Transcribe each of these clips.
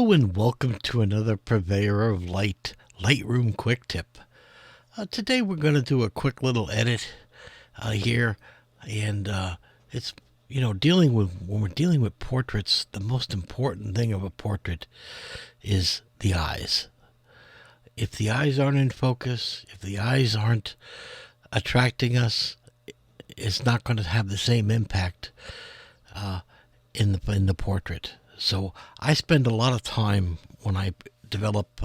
Hello and welcome to another purveyor of Lightroom quick tip. Today we're going to do a quick little edit here, and it's when we're dealing with portraits, the most important thing of a portrait is the eyes. If the eyes aren't in focus, if the eyes aren't attracting us, it's not going to have the same impact in the portrait. So I spend a lot of time when I develop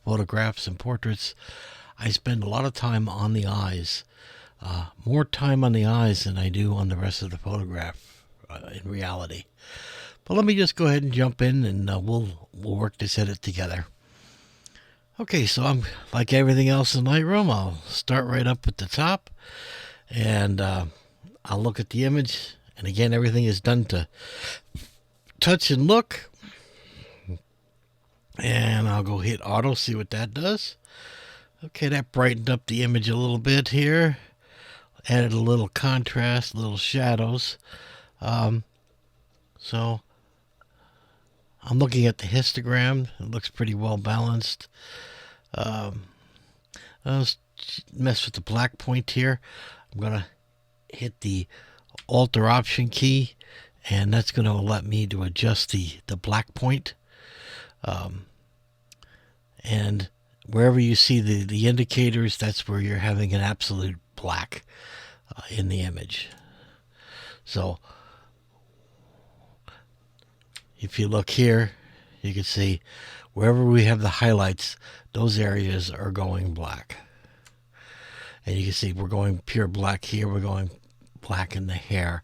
photographs and portraits. I spend a lot of time on the eyes, more time on the eyes than I do on the rest of the photograph in reality. But let me just go ahead and jump in, and we'll work this edit together. Okay, so I'm like everything else in Lightroom. I'll start right up at the top, and I'll look at the image. And again, everything is done to touch and look, and I'll go hit auto, see what that does. Okay, that brightened up the image a little bit here, added a little contrast, little shadows. So I'm looking at the histogram. It looks pretty well balanced. I'll mess with the black point here. I'm gonna hit the Alt or Option key, and that's going to let me to adjust the black point. And wherever you see the indicators, that's where you're having an absolute black in the image. So if you look here, you can see wherever we have the highlights, those areas are going black. And you can see we're going pure black here, we're going black in the hair.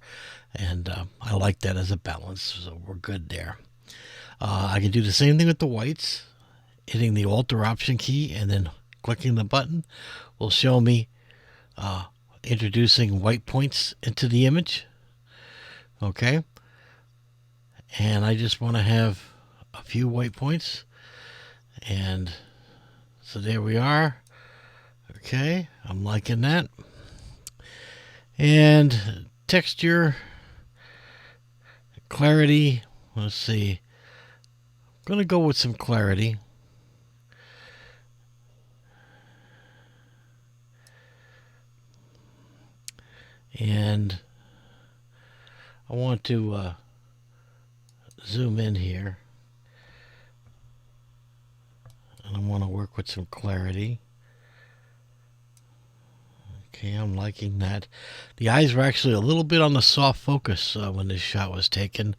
And I like that as a balance, so we're good there. I can do the same thing with the whites. Hitting the Alt or Option key and then clicking the button will show me introducing white points into the image. Okay. And I just want to have a few white points. And so there we are. Okay, I'm liking that. And texture, clarity, let's see. I'm going to go with some clarity. And I want to zoom in here. And I want to work with some clarity. Okay, I'm liking that. The eyes were actually a little bit on the soft focus when this shot was taken,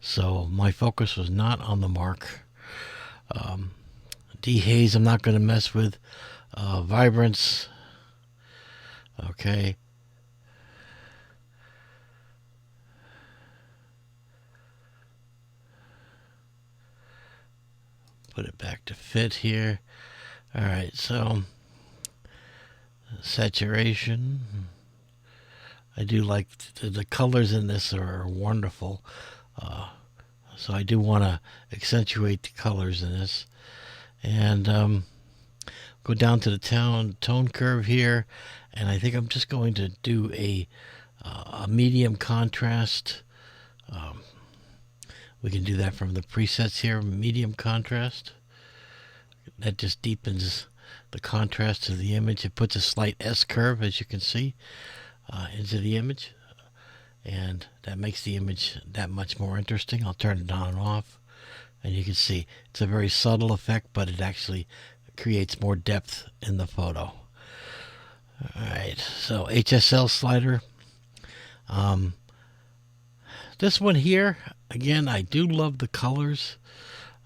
so my focus was not on the mark. Dehaze I'm not going to mess with. Vibrance, okay. Put it back to fit here. All right, so saturation. I do like the colors in this are wonderful. So I do want to accentuate the colors in this. And go down to the tone curve here. And I think I'm just going to do a medium contrast. We can do that from the presets here, medium contrast. That just deepens the contrast of the image. It puts a slight S curve, as you can see, into the image, and that makes the image that much more interesting. I'll turn it on and off, and you can see it's a very subtle effect, but it actually creates more depth in the photo. Alright, so Hsl Slider. This one here, again, I do love the colors.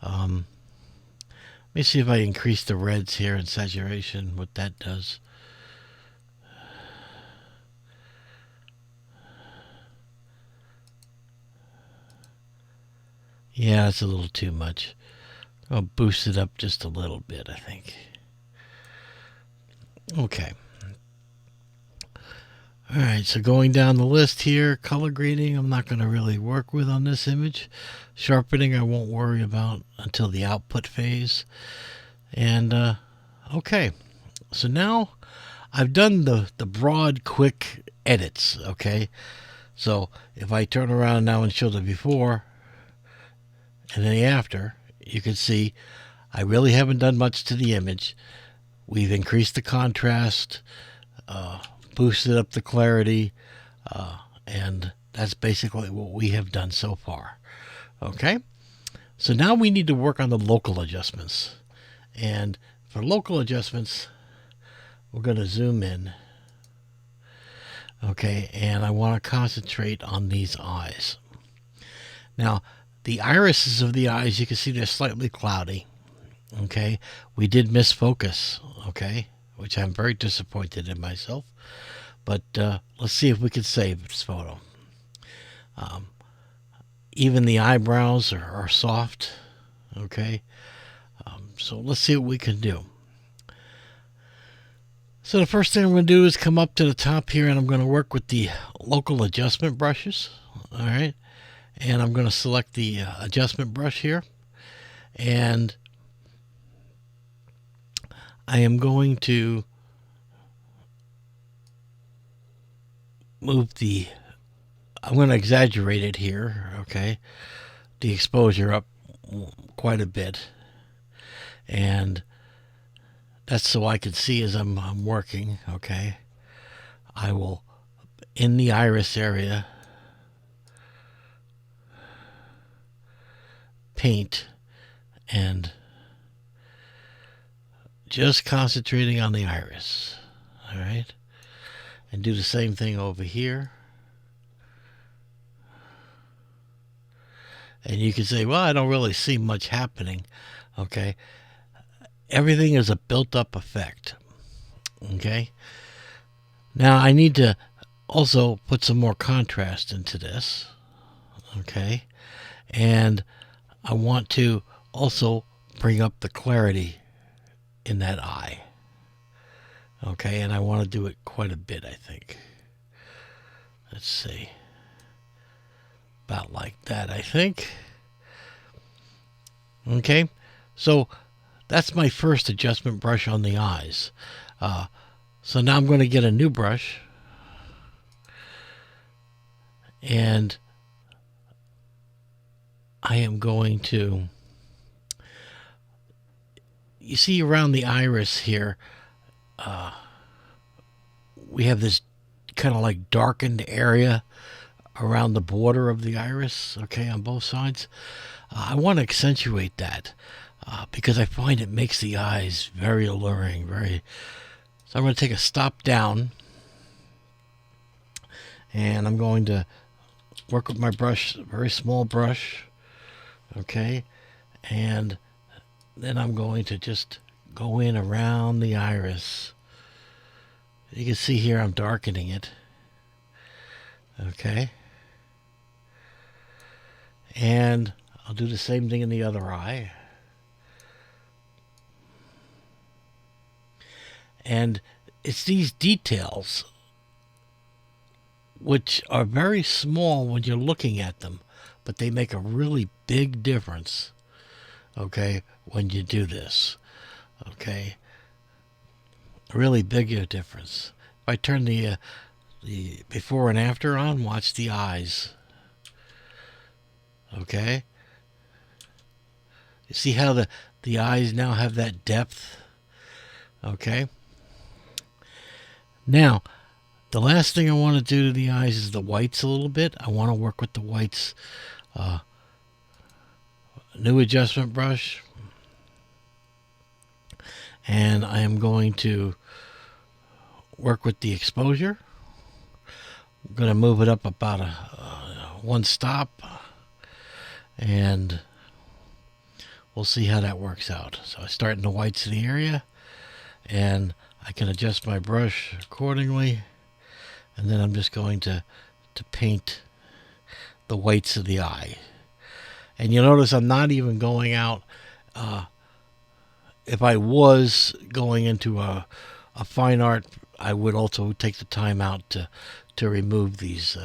Let me see if I increase the reds here in saturation, what that does. Yeah, it's a little too much. I'll boost it up just a little bit, I think. Okay. Alright, so going down the list here, color grading I'm not going to really work with on this image. Sharpening I won't worry about until the output phase. And okay, so now I've done the broad quick edits, okay? So if I turn around now and show the before and then the after, you can see I really haven't done much to the image. We've increased the contrast, boosted up the clarity, and that's basically what we have done so far. Okay, so now we need to work on the local adjustments. And for local adjustments, we're going to zoom in. Okay, and I want to concentrate on these eyes. Now, the irises of the eyes, you can see they're slightly cloudy. Okay, we did miss focus, okay, which I'm very disappointed in myself. But let's see if we can save this photo. Even the eyebrows are soft, okay. So let's see what we can do. So the first thing I'm going to do is come up to the top here, and I'm going to work with the local adjustment brushes. All right, and I'm going to select the adjustment brush here, and I am going to I'm going to exaggerate it here, okay, the exposure up quite a bit, and that's so I can see as I'm working, okay. I will, in the iris area, paint and just concentrating on the iris, all right, and do the same thing over here. And you can say, well, I don't really see much happening, okay. Everything is a built-up effect, okay. Now I need to also put some more contrast into this, okay, and I want to also bring up the clarity in that eye, okay, and I want to do it quite a bit, I think. Let's see, about like that, I think. Okay, so that's my first adjustment brush on the eyes. So now I'm going to get a new brush, and I am going to, you see around the iris here, we have this kind of like darkened area around the border of the iris, okay, on both sides. I want to accentuate that because I find it makes the eyes very alluring, So I'm going to take a stop down, and I'm going to work with my brush, very small brush, okay, and then I'm going to just go in around the iris. You can see here I'm darkening it, okay, and I'll do the same thing in the other eye. And it's these details which are very small when you're looking at them, but they make a really big difference, okay, when you do this, okay, a really big difference. If I turn the before and after on, watch the eyes, okay. You see how the eyes now have that depth, okay. Now, the last thing I want to do to the eyes is the whites a little bit. I want to work with the whites. New adjustment brush. And I am going to work with the exposure. I'm going to move it up about one stop. And we'll see how that works out. So I start in the whites of the area. And I can adjust my brush accordingly. And then I'm just going to paint the whites of the eye. And you'll notice I'm not even going out. If I was going into a fine art, I would also take the time out to remove these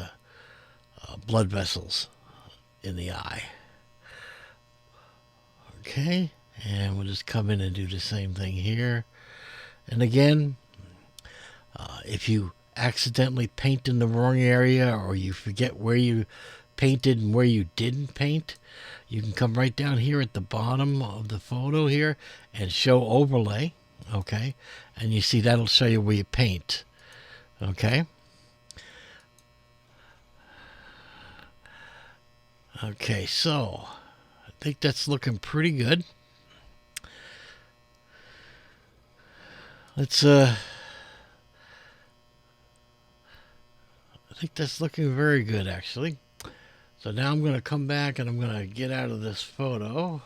blood vessels in the eye. Okay, and we'll just come in and do the same thing here. And again, if you accidentally paint in the wrong area, or you forget where you painted and where you didn't paint, you can come right down here at the bottom of the photo here and show overlay, okay? And you see that'll show you where you paint, okay? Okay, so I think that's looking pretty good. Let's I think that's looking very good, actually. So now I'm going to come back and I'm going to get out of this photo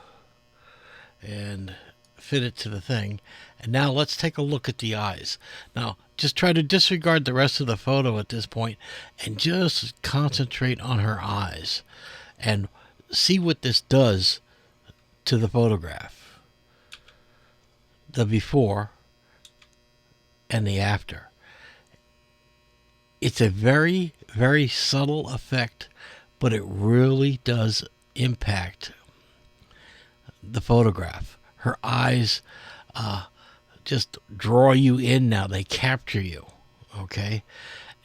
and fit it to the thing. And now let's take a look at the eyes. Now, just try to disregard the rest of the photo at this point and just concentrate on her eyes and see what this does to the photograph. The before and the after. It's a very, very subtle effect, but it really does impact the photograph. Her eyes just draw you in now. They capture you, okay?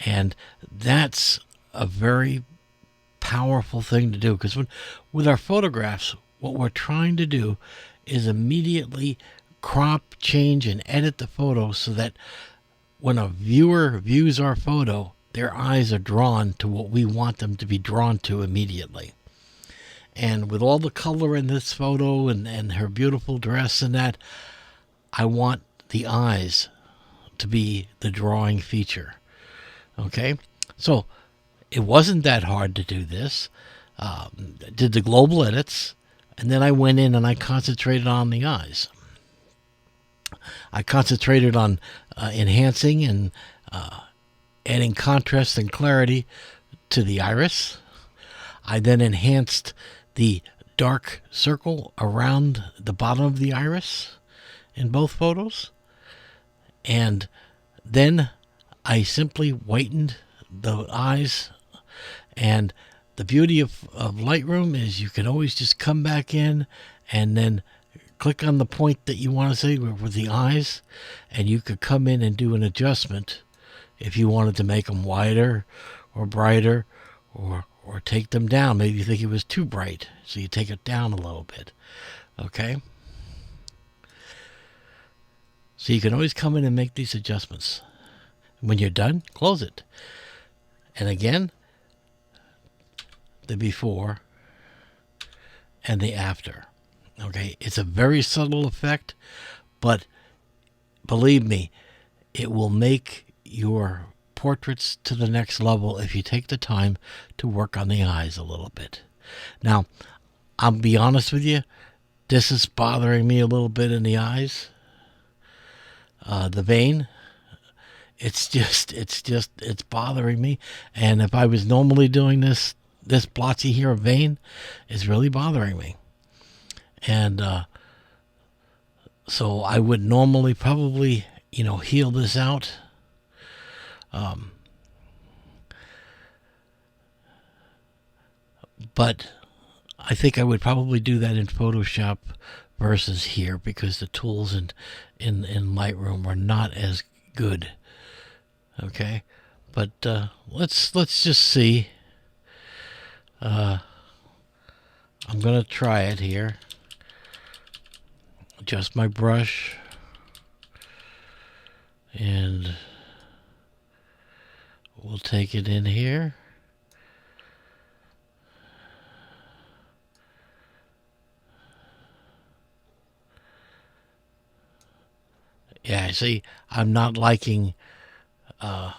And that's a very powerful thing to do, because with our photographs, what we're trying to do is immediately crop, change, and edit the photo so that when a viewer views our photo, their eyes are drawn to what we want them to be drawn to immediately. And with all the color in this photo and her beautiful dress and that, I want the eyes to be the drawing feature. Okay? So it wasn't that hard to do this. Did the global edits, and then I went in and I concentrated on the eyes. I concentrated on enhancing and adding contrast and clarity to the iris. I then enhanced the dark circle around the bottom of the iris in both photos. And then I simply whitened the eyes. And the beauty of Lightroom is you can always just come back in and then click on the point that you want to say with the eyes, and you could come in and do an adjustment if you wanted to make them wider or brighter or take them down. Maybe you think it was too bright, so you take it down a little bit. Okay? So you can always come in and make these adjustments. When you're done, close it. And again, the before and the after. Okay, it's a very subtle effect, but believe me, it will make your portraits to the next level if you take the time to work on the eyes a little bit. Now, I'll be honest with you, this is bothering me a little bit in the eyes. The vein, it's bothering me. And if I was normally doing this blotchy here vein is really bothering me. And so I would normally probably, heal this out. But I think I would probably do that in Photoshop versus here, because the tools in Lightroom are not as good. Okay, but let's just see. I'm gonna try it here. Adjust my brush, and we'll take it in here. Yeah, see, I'm not liking the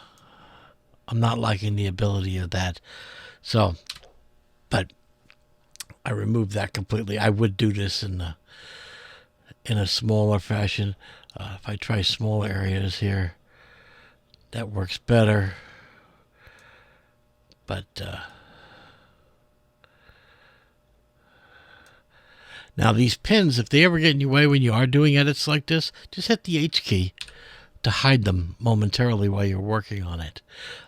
ability of that. So, but I removed that completely. I would do this in a smaller fashion. If I try smaller areas here, that works better. But now these pins, if they ever get in your way when you are doing edits like this, just hit the H key to hide them momentarily while you're working on it.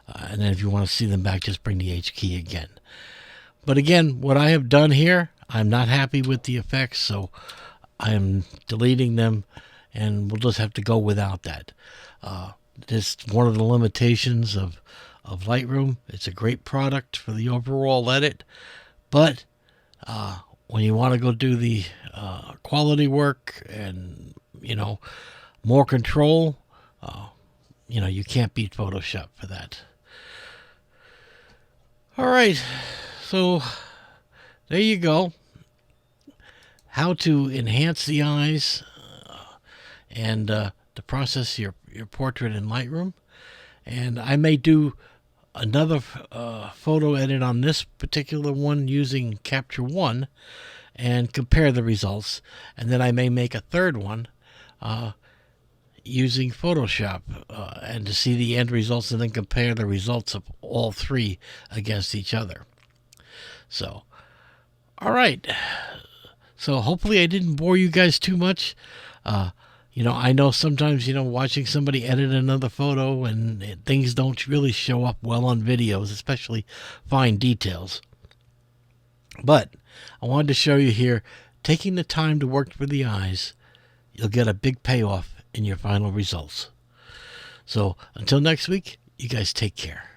And then if you want to see them back, just bring the H key again. But again, what I have done here, I'm not happy with the effects, so I'm deleting them, and we'll just have to go without that. This is one of the limitations of of Lightroom. It's a great product for the overall edit, but when you want to go do the quality work and, more control, you can't beat Photoshop for that. All right, so there you go. How to enhance the eyes and to process your portrait in Lightroom. And I may do another photo edit on this particular one using Capture One and compare the results. And then I may make a third one using Photoshop and to see the end results and then compare the results of all three against each other. So, all right. So hopefully I didn't bore you guys too much. I know sometimes, watching somebody edit another photo and things don't really show up well on videos, especially fine details. But I wanted to show you here, taking the time to work with the eyes, you'll get a big payoff in your final results. So until next week, you guys take care.